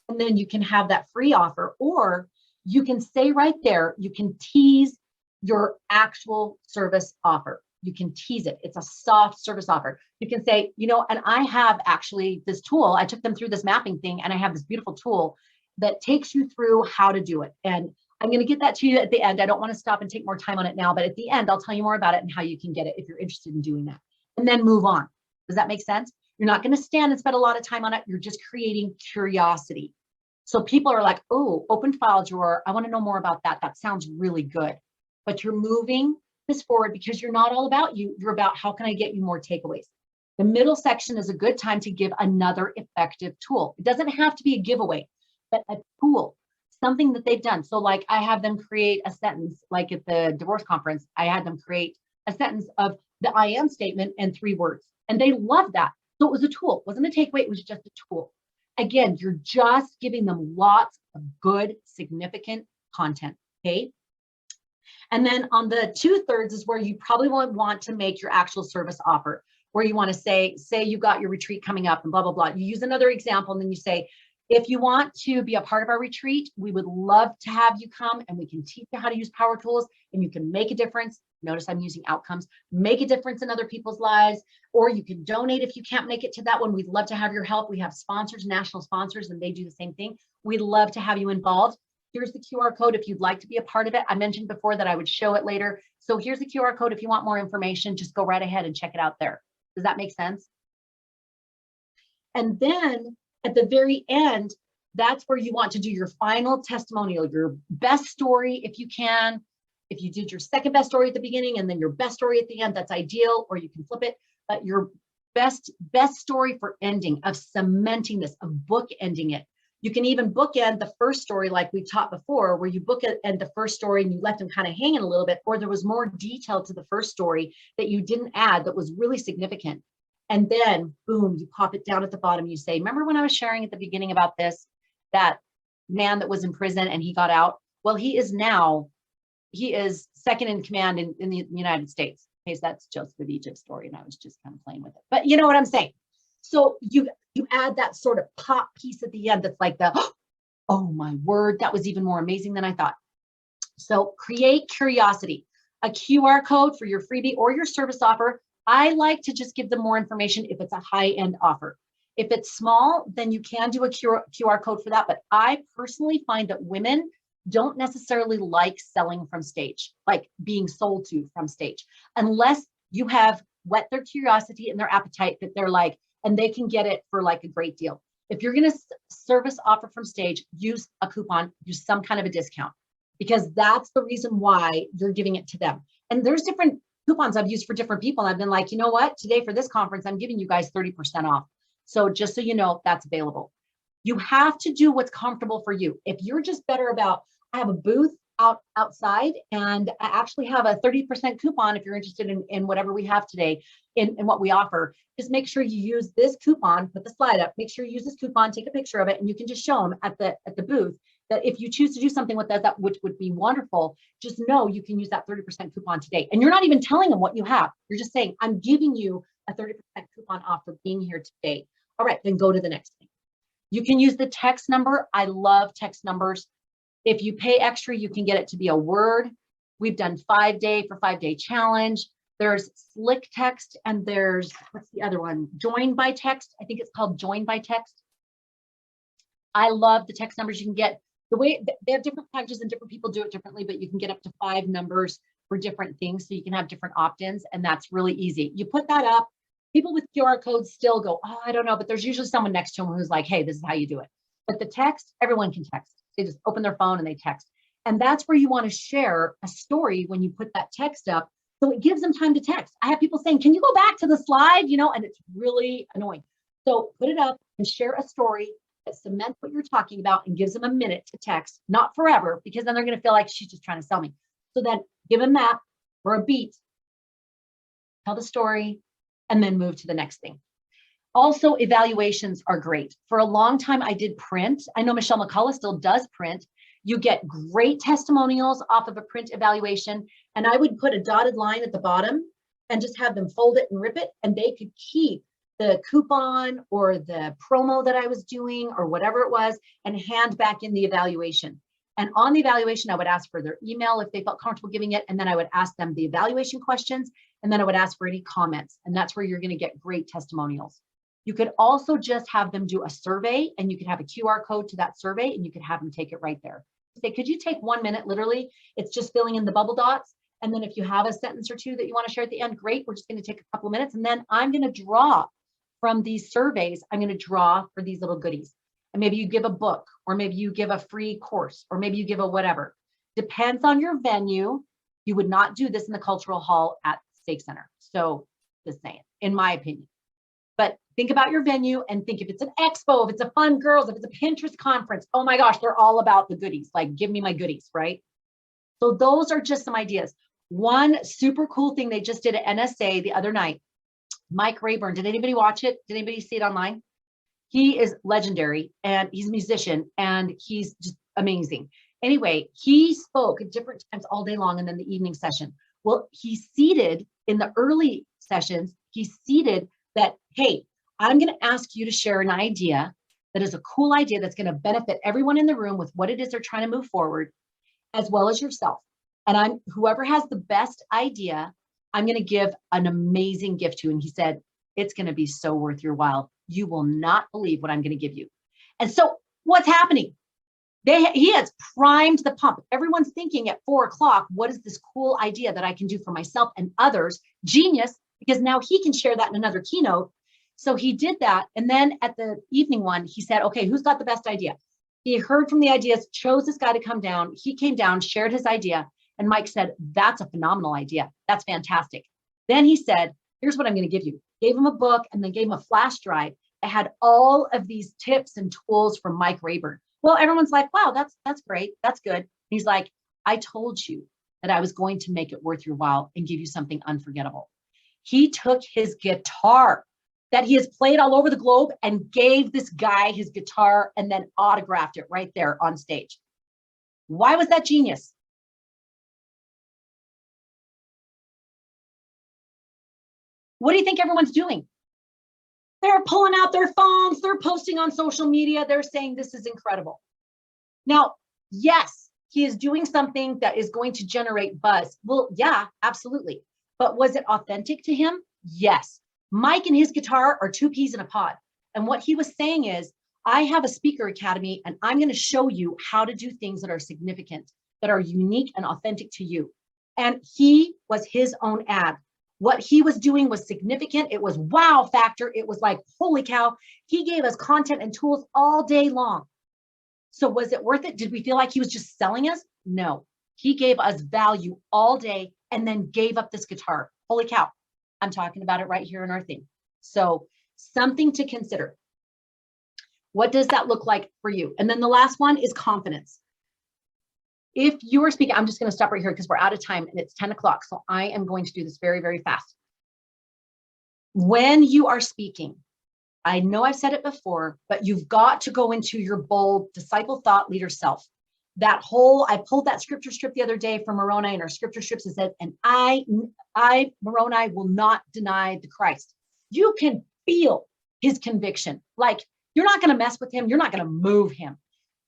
and then you can have that free offer, or you can say right there, you can tease your actual service offer. You can tease it. It's a soft service offer. You can say, you know, and I have actually this tool, I took them through this mapping thing, and I have this beautiful tool that takes you through how to do it. And I'm going to get that to you at the end. I don't want to stop and take more time on it now, but at the end, I'll tell you more about it and how you can get it if you're interested in doing that. And then move on. Does that make sense? You're not going to stand and spend a lot of time on it. You're just creating curiosity. So people are like, oh, open file drawer. I want to know more about that. That sounds really good. But you're moving this forward because you're not all about you. You're about how can I get you more takeaways. The middle section is a good time to give another effective tool. It doesn't have to be a giveaway, but a tool, something that they've done. So like I have them create a sentence, like at the divorce conference, I had them create a sentence of the I am statement and 3 words. And they loved that. So it was a tool. It wasn't a takeaway. It was just a tool. Again, you're just giving them lots of good, significant content. Okay. And then on the 2/3 is where you probably won't want to make your actual service offer, where you want to say you got your retreat coming up and blah, blah, blah. You use another example and then you say, if you want to be a part of our retreat, we would love to have you come and we can teach you how to use power tools and you can make a difference. Notice I'm using outcomes, make a difference in other people's lives, or you can donate if you can't make it to that one. We'd love to have your help. We have sponsors, national sponsors, and they do the same thing. We'd love to have you involved. Here's the QR code if you'd like to be a part of it. I mentioned before that I would show it later. So here's the QR code. If you want more information, just go right ahead and check it out there. Does that make sense? And then at the very end, that's where you want to do your final testimonial, your best story if you can. If you did your second best story at the beginning and then your best story at the end, that's ideal, or you can flip it. But your best story for ending, of cementing this, of bookending it. You can even bookend the first story like we taught before, where you bookend the first story and you left them kind of hanging a little bit, or there was more detail to the first story that you didn't add that was really significant. And then boom, you pop it down at the bottom. You say, remember when I was sharing at the beginning about this, that man that was in prison and he got out? Well, he is second in command in the United States. Okay, so that's Joseph Egypt story, and I was just kind of playing with it. But you know what I'm saying? So you add that sort of pop piece at the end that's like the, oh my word, that was even more amazing than I thought. So create curiosity. A QR code for your freebie or your service offer. I like to just give them more information if it's a high-end offer. If it's small, then you can do a QR code for that. But I personally find that women don't necessarily like selling from stage, like being sold to from stage, unless you have whet their curiosity and their appetite that they're like, and they can get it for like a great deal. If you're going to service offer from stage, use a coupon, use some kind of a discount, because that's the reason why you're giving it to them. And there's different coupons I've used for different people. And I've been like, you know what, today for this conference, I'm giving you guys 30% off. So just so you know, that's available. You have to do what's comfortable for you. If you're just better about, I have a booth outside and I actually have a 30% coupon if you're interested in whatever we have today in what we offer, just make sure you use this coupon, put the slide up, make sure you use this coupon, take a picture of it, and you can just show them at the booth that if you choose to do something with that, which would be wonderful, just know you can use that 30% coupon today. And you're not even telling them what you have. You're just saying, I'm giving you a 30% coupon off for being here today. All right, then go to the next thing. You can use the text number. I love text numbers. If you pay extra, you can get it to be a word. We've done 5-day for 5-day challenge. There's slick text and there's, what's the other one? Join by text. I think it's called join by text. I love the text numbers you can get. The way they have different packages and different people do it differently, but you can get up to 5 numbers for different things. So you can have different opt-ins, and that's really easy. You put that up. People with QR codes still go, oh, I don't know, but there's usually someone next to them who's like, hey, this is how you do it. But the text, everyone can text. They just open their phone and they text. And that's where you want to share a story when you put that text up. So it gives them time to text. I have people saying, can you go back to the slide? You know, and it's really annoying. So put it up and share a story that cements what you're talking about and gives them a minute to text, not forever, because then they're going to feel like she's just trying to sell me. So then give them that for a beat, tell the story, and then move to the next thing. Also, evaluations are great. For a long time, I did print. I know Michelle McCullough still does print. You get great testimonials off of a print evaluation. And I would put a dotted line at the bottom and just have them fold it and rip it. And they could keep the coupon or the promo that I was doing or whatever it was and hand back in the evaluation. And on the evaluation, I would ask for their email if they felt comfortable giving it. And then I would ask them the evaluation questions. And then I would ask for any comments. And that's where you're going to get great testimonials. You could also just have them do a survey, and you could have a QR code to that survey, and you could have them take it right there. Say, could you take 1 minute? Literally, it's just filling in the bubble dots. And then if you have a sentence or two that you want to share at the end, great. We're just going to take a couple of minutes, and then I'm going to draw from these surveys. I'm going to draw for these little goodies. And maybe you give a book, or maybe you give a free course, or maybe you give a whatever. Depends on your venue. You would not do this in the cultural hall at Stake Center. So just saying, in my opinion. But think about your venue and think if it's an expo, if it's a fun girls, if it's a Pinterest conference, oh my gosh, they're all about the goodies. Like, give me my goodies, right? So those are just some ideas. One super cool thing they just did at NSA the other night, Mike Rayburn. Did anybody watch it? Did anybody see it online? He is legendary, and he's a musician, and he's just amazing. Anyway, he spoke at different times all day long and then the evening session. Well, he seeded in the early sessions, he seeded that, hey, I'm going to ask you to share an idea that is a cool idea that's going to benefit everyone in the room with what it is they're trying to move forward, as well as yourself. And whoever has the best idea, I'm going to give an amazing gift to. And he said, it's going to be so worth your while. You will not believe what I'm going to give you. And so what's happening? He has primed the pump. Everyone's thinking at 4 o'clock, what is this cool idea that I can do for myself and others? Genius, because now he can share that in another keynote. So he did that. And then at the evening one, he said, okay, who's got the best idea? He heard from the ideas, chose this guy to come down. He came down, shared his idea. And Mike said, that's a phenomenal idea. That's fantastic. Then he said, here's what I'm going to give you. Gave him a book and then gave him a flash drive that had all of these tips and tools from Mike Rayburn. Well, everyone's like, wow, that's great. That's good. And he's like, I told you that I was going to make it worth your while and give you something unforgettable. He took his guitar that he has played all over the globe and gave this guy his guitar and then autographed it right there on stage. Why was that genius? What do you think everyone's doing? They're pulling out their phones, they're posting on social media, they're saying this is incredible. Now, yes, he is doing something that is going to generate buzz. Well, yeah, absolutely. But was it authentic to him? Yes. Mike and his guitar are 2 peas in a pod. And what he was saying is, I have a speaker academy and I'm going to show you how to do things that are significant, that are unique and authentic to you. And he was his own ad. What he was doing was significant. It was wow factor. It was like, holy cow. He gave us content and tools all day long. So was it worth it? Did we feel like he was just selling us? No. He gave us value all day and then gave up this guitar. Holy cow. I'm talking about it right here in our thing. So something to consider. What does that look like for you? And then the last one is confidence. If you are speaking, I'm just going to stop right here because we're out of time and it's 10 o'clock. So I am going to do this very, very fast. When you are speaking, I know I've said it before, but you've got to go into your bold disciple thought leader self. That whole, I pulled that scripture strip the other day from Moroni, and our scripture strips said, and I, Moroni, will not deny the Christ. You can feel his conviction. Like, you're not going to mess with him. You're not going to move him.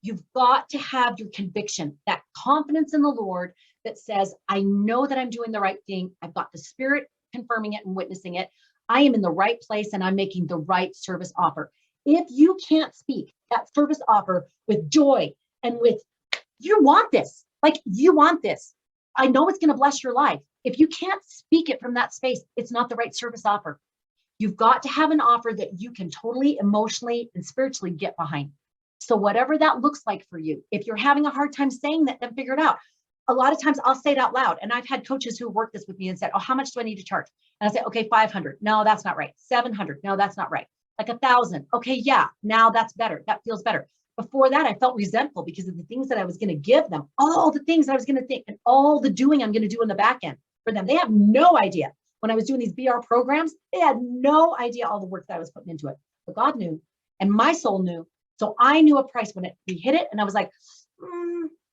You've got to have your conviction, that confidence in the Lord that says, I know that I'm doing the right thing. I've got the Spirit confirming it and witnessing it. I am in the right place and I'm making the right service offer. If you can't speak that service offer with joy and with, you want this, like you want this. I know it's going to bless your life. If you can't speak it from that space, it's not the right service offer. You've got to have an offer that you can totally emotionally and spiritually get behind. So whatever that looks like for you, if you're having a hard time saying that, then figure it out. A lot of times I'll say it out loud. And I've had coaches who worked this with me and said, oh, how much do I need to charge? And I say, okay, 500. No, that's not right. 700. No, that's not right. Like 1,000. Okay, yeah, now that's better. That feels better. Before that, I felt resentful because of the things that I was going to give them, all the things that I was going to think and all the doing I'm going to do in the back end for them. They have no idea. when I was doing these BR programs, they had no idea all the work that I was putting into it. But God knew, and my soul knew. So I knew a price when we hit it, and I was like,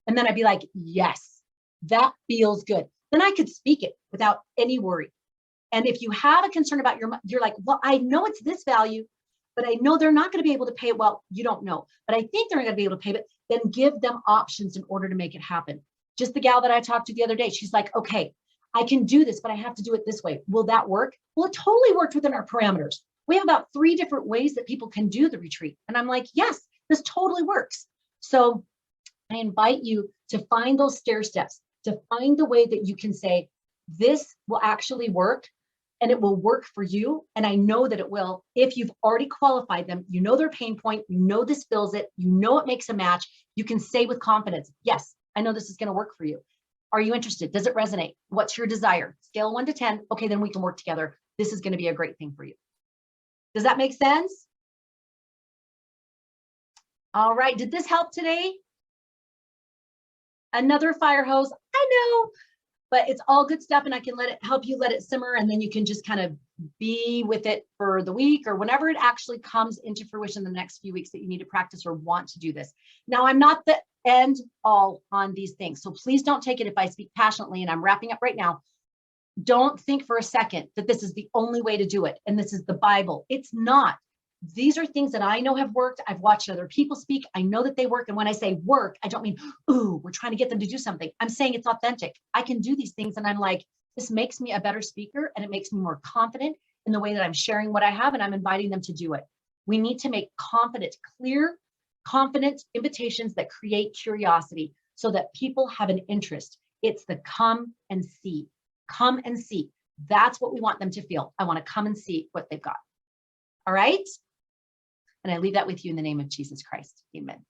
and then I'd be like, yes, that feels good. Then I could speak it without any worry. And if you have a concern about you're like, well, I know it's this value, but I know they're not going to be able to pay it. Well, you don't know, but I think they're going to be able to pay it. Then give them options in order to make it happen. Just the gal that I talked to the other day, she's like, okay, I can do this, but I have to do it this way. Will that work? Well, it totally worked within our parameters. We have about 3 different ways that people can do the retreat. And I'm like, yes, this totally works. So I invite you to find those stair steps, to find the way that you can say, this will actually work and it will work for you. And I know that it will, if you've already qualified them, you know their pain point, you know this fills it, you know it makes a match, you can say with confidence, yes, I know this is going to work for you. Are you interested? Does it resonate? What's your desire? Scale 1 to 10. Okay, then we can work together. This is going to be a great thing for you. Does that make sense? All right, did this help today? Another fire hose, I know, but it's all good stuff and I can help you let it simmer, and then you can just kind of be with it for the week or whenever it actually comes into fruition in the next few weeks that you need to practice or want to do this. Now, I'm not the end all on these things, so please don't take it if I speak passionately, and I'm wrapping up right now. Don't think for a second that this is the only way to do it and this is the Bible. It's not. These are things that I know have worked. I've watched other people speak. I know that they work. And when I say work, I don't mean, ooh, we're trying to get them to do something. I'm saying it's authentic. I can do these things. And I'm like, this makes me a better speaker and it makes me more confident in the way that I'm sharing what I have, and I'm inviting them to do it. We need to make confident, clear, confident invitations that create curiosity so that people have an interest. It's the come and see. Come and see. That's what we want them to feel. I want to come and see what they've got. All right? And I leave that with you in the name of Jesus Christ. Amen.